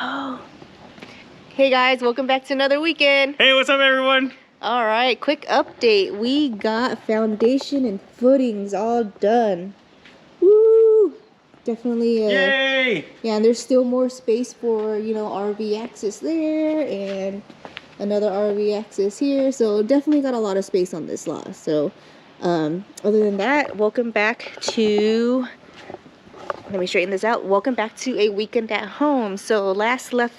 Oh. Hey guys, welcome back to another weekend. Hey, what's up everyone? All right, quick update. We got foundation and footings all done. Woo! Definitely. Yay! Yeah, and there's still more space for, RV access there and another RV access here. So definitely got a lot of space on this lot. So other than that, welcome back to... Let me straighten this out. Welcome back to a weekend at home. So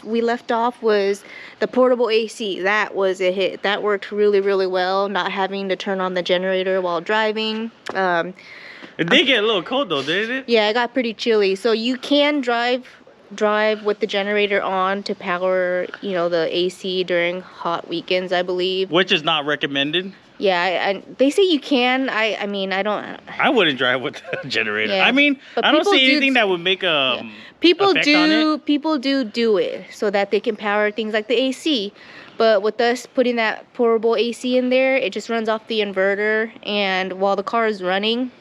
we left off was the portable AC. That was a hit. That worked really, really well. Not having to turn on the generator while driving. It did get a little cold though, didn't it? Yeah, it got pretty chilly. So you can drive with the generator on to power, the AC during hot weekends, I believe. Which is not recommended. Yeah, they say you can. I mean, I don't. I wouldn't drive with the generator. Yeah. I mean, But I don't people see do- anything that would make a People effect on it. People do it so that they can power things like the AC. But with us putting that portable AC in there, it just runs off the inverter, and while the car is running,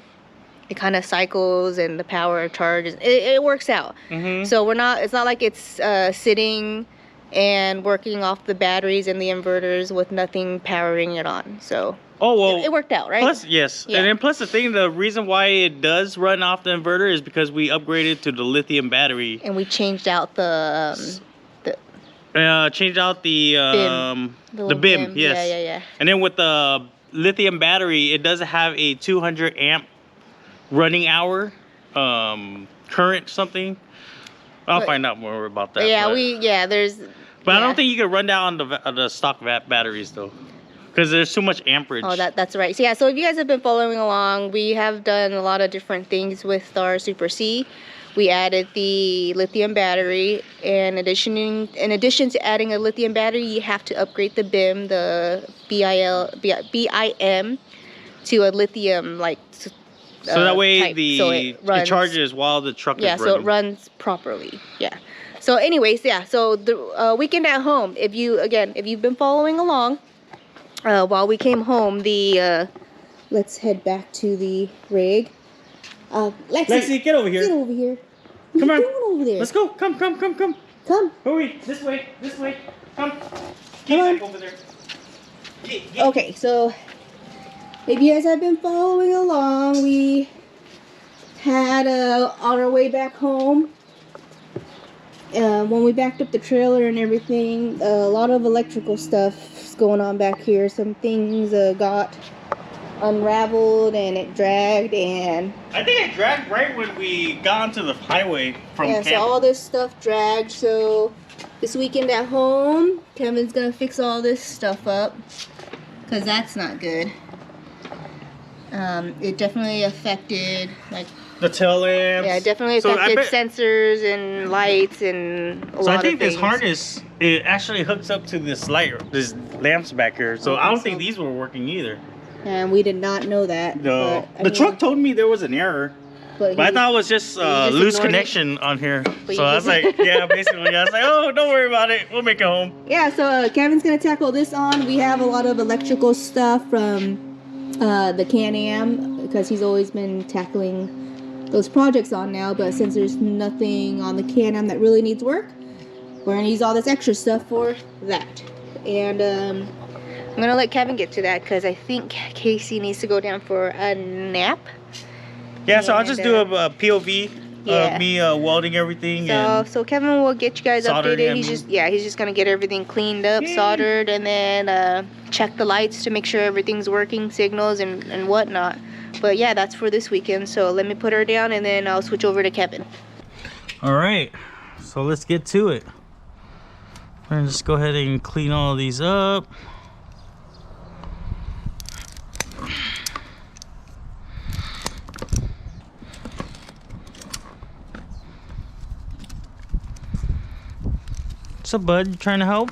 it kind of cycles and the power charges. It works out. So it's not like it's sitting and working off the batteries and the inverters with nothing powering it on. So it worked out, right? Plus, yes. Yeah. And then plus the reason why it does run off the inverter is because we upgraded to the lithium battery. And we changed out the Changed out the little BIM, yes. Yeah. And then with the lithium battery, it does have a 200 amp running hour current something. I'll find out more about that. Yeah, But I don't think you can run down on the stock batteries though, because there's too much amperage. Oh, that's right. So yeah, so if you guys have been following along, we have done a lot of different things with our Super C. We added the lithium battery, and in addition to adding a lithium battery, you have to upgrade the BIM, the BIM, to a lithium so that way type. So it charges while the truck is running. Yeah, so it runs properly. Yeah. So anyways, yeah, so the weekend at home, if you've been following along, while we came home, let's head back to the rig. Lexi, get over here. Get over here. What Come are on. you doing over there? Let's go. Come. Come. Hurry. This way. Come. Come on. Back over there. Get. Okay, so if you guys have been following along, we had on our way back home, when we backed up the trailer and everything, a lot of electrical stuff is going on back here. Some things got unraveled and it dragged, and I think it dragged right when we got onto the highway from camp. so all this stuff dragged. So this weekend at home, Kevin's gonna fix all this stuff up, because that's not good. It definitely affected the tail lamps. Yeah, it definitely affected sensors and lights and a lot of things. So I think this harness, it actually hooks up to this lamps back here. So I don't think these were working either. And we did not know that. No. But, the truck told me there was an error. But I thought it was just loose connection on here. So I was like, yeah, basically, I was like, oh, don't worry about it. We'll make it home. Yeah, so Kevin's going to tackle this on. We have a lot of electrical stuff from the Can-Am, because he's always been tackling those projects on now. But since there's nothing on the Can-Am that really needs work, we're going to use all this extra stuff for that. And I'm going to let Kevin get to that, because I think Casey needs to go down for a nap. Yeah, so I'll just do a POV of me welding everything. So Kevin will get you guys updated. And He's just gonna get everything cleaned up, soldered, and then check the lights to make sure everything's working, signals and whatnot. But yeah, that's for this weekend. So let me put her down, and then I'll switch over to Kevin. All right, so let's get to it. We're gonna just go ahead and clean all these up. What's up, bud? You trying to help?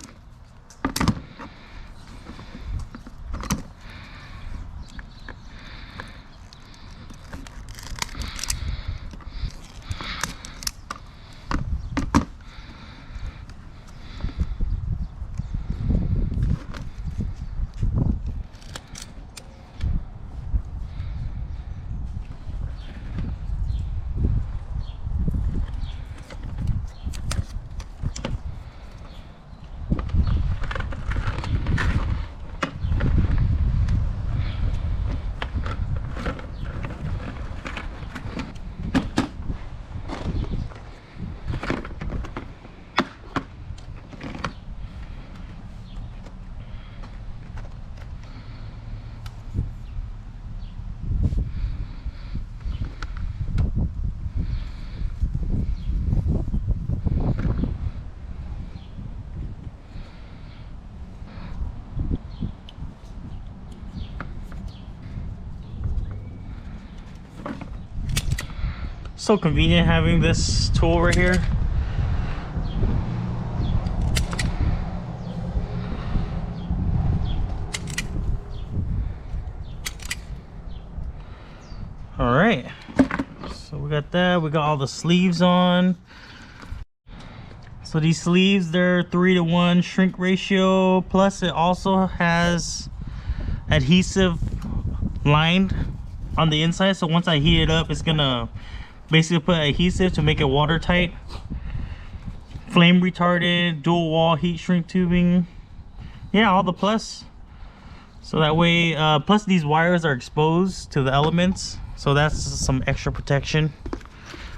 so convenient having this tool right here. All right, so we got that. We got all the sleeves on. So these sleeves, they're 3:1 shrink ratio, plus it also has adhesive lined on the inside. So once I heat it up, it's gonna basically put adhesive to make it watertight. Flame retardant, dual wall heat shrink tubing. Yeah, all the plus. So that way, plus these wires are exposed to the elements, so that's some extra protection.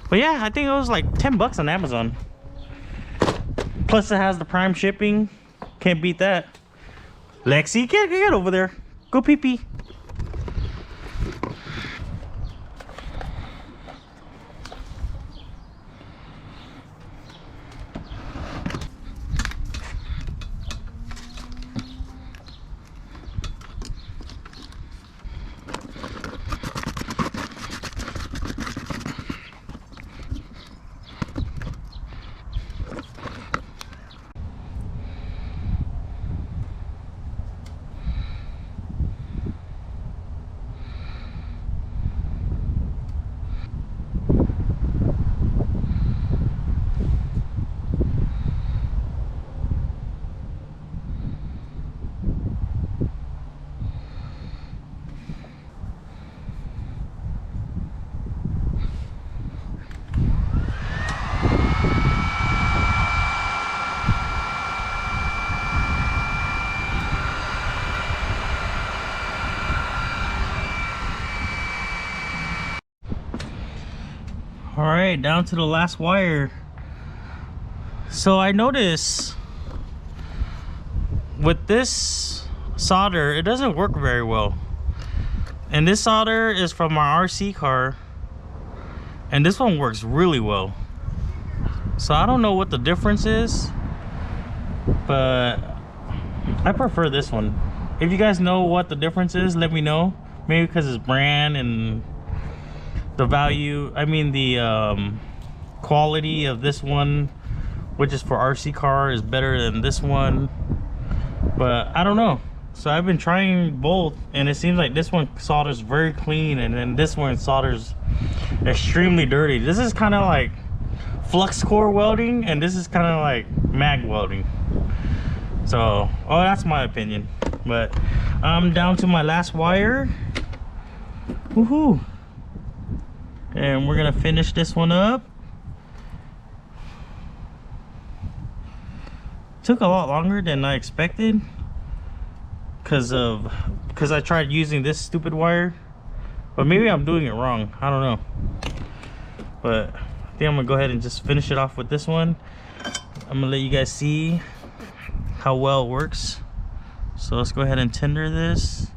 But yeah, I think it was like 10 bucks on Amazon. Plus it has the prime shipping. Can't beat that. Lexi, get over there. Go pee pee. All right, down to the last wire. So I noticed with this solder, it doesn't work very well. And this solder is from my RC car, and this one works really well. So I don't know what the difference is, but I prefer this one. If you guys know what the difference is, let me know. Maybe because it's brand and the value, I mean the quality of this one, which is for RC car, is better than this one. But I don't know. So I've been trying both, and it seems like this one solders very clean, and then this one solders extremely dirty. This is kind of like flux core welding, and this is kind of like mag welding. So, oh, that's my opinion. But I'm down to my last wire. Woohoo! And we're gonna finish this one up. Took a lot longer than I expected because I tried using this stupid wire, but maybe I'm doing it wrong. I don't know. But I think I'm gonna go ahead and just finish it off with this one. I'm gonna let you guys see how well it works. So let's go ahead and tinder this.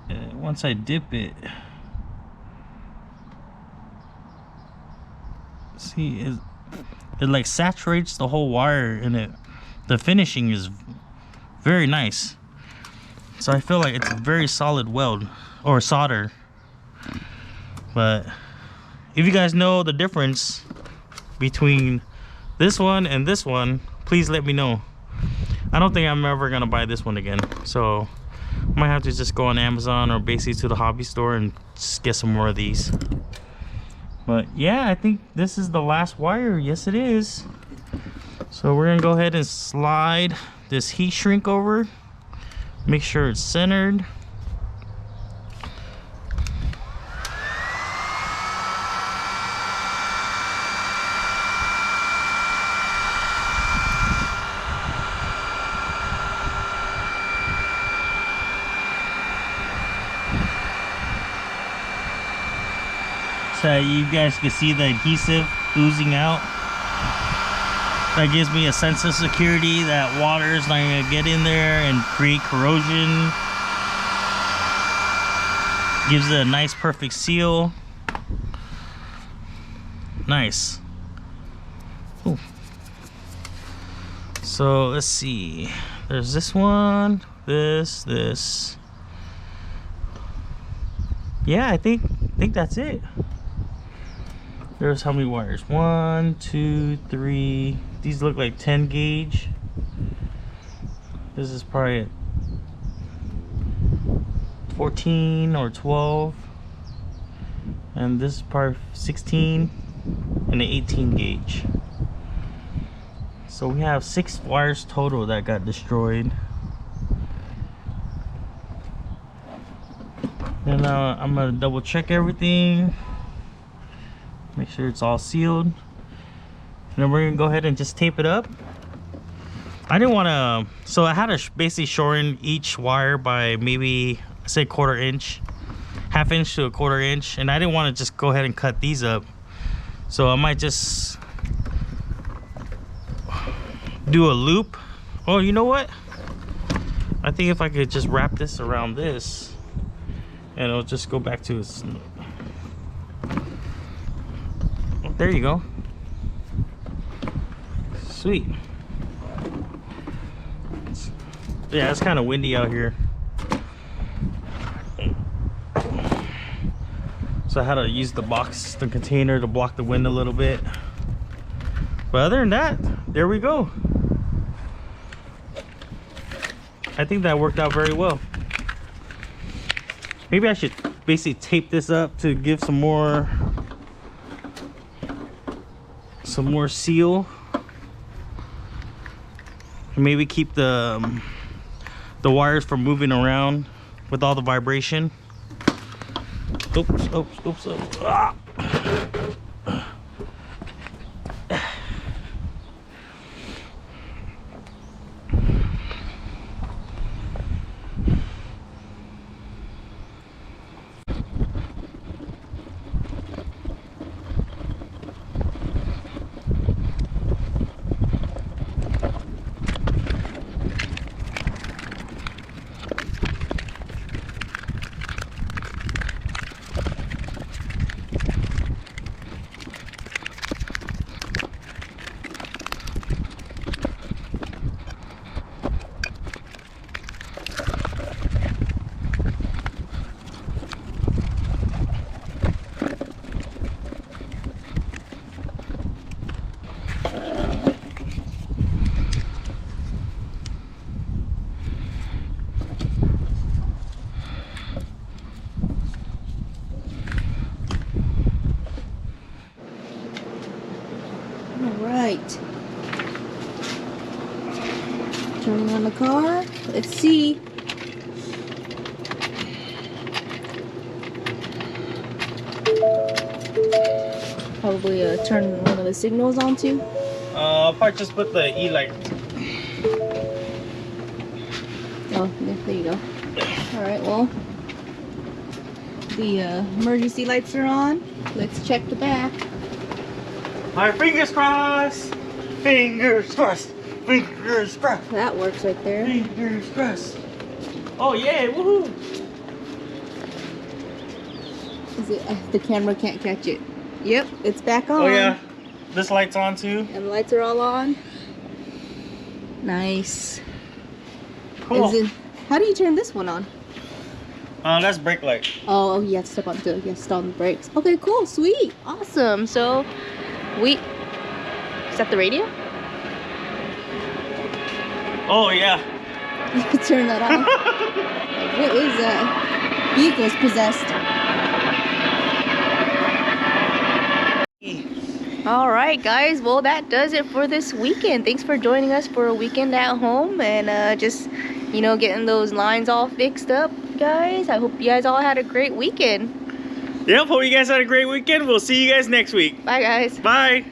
And once I dip it, see, it like saturates the whole wire, and the finishing is very nice. So I feel like it's a very solid weld or solder. But if you guys know the difference between this one and this one, please let me know. I don't think I'm ever gonna buy this one again, so I might have to just go on Amazon or basically to the hobby store and just get some more of these. But yeah, I think this is the last wire. Yes, it is. So we're gonna go ahead and slide this heat shrink over, make sure it's centered. So you guys can see the adhesive oozing out. That gives me a sense of security that water is not going to get in there and create corrosion. Gives it a nice perfect seal. Nice. Ooh. So let's see. There's this one, this. Yeah, I think I think that's it. There's how many wires? 1, 2, 3. These look like 10 gauge. This is probably at 14 or 12. And this is probably 16 and an 18 gauge. So we have 6 wires total that got destroyed. And I'm gonna double check everything. Make sure it's all sealed. And then we're gonna go ahead and just tape it up. I didn't want to, so I had to basically shorten each wire by maybe, say, 1/4 inch, 1/2 inch to a 1/4 inch. And I didn't want to just go ahead and cut these up. So I might just do a loop. Oh, you know what? I think if I could just wrap this around this, and it'll just go back to its. There you go. Sweet. Yeah, it's kind of windy out here. So I had to use the box, the container, to block the wind a little bit. But other than that, there we go. I think that worked out very well. Maybe I should basically tape this up to give some more seal. And maybe keep the wires from moving around with all the vibration. Oops, oops, oops, oops. Ah! Alright. Turning on the car. Let's see. Probably turn one of the signals on too. I'll probably just put the E-light. Oh, yeah, there you go. Alright, well, the emergency lights are on. Let's check the back. My fingers crossed. Fingers crossed. Fingers crossed. That works right there. Fingers crossed. Oh yeah, woohoo! Is it? The camera can't catch it. Yep, it's back on. Oh yeah, this light's on too. And the lights are all on. Nice. Cool. How do you turn this one on? That's brake light. Oh, you have to step on the brakes. Okay, cool, sweet, awesome. So, is that the radio? Oh yeah. You can turn that on. What is that? Vehicle's possessed. All right, guys. Well, that does it for this weekend. Thanks for joining us for a weekend at home and just, you know, getting those lines all fixed up, guys. I hope you guys all had a great weekend. Yep, hope you guys had a great weekend. We'll see you guys next week. Bye, guys. Bye.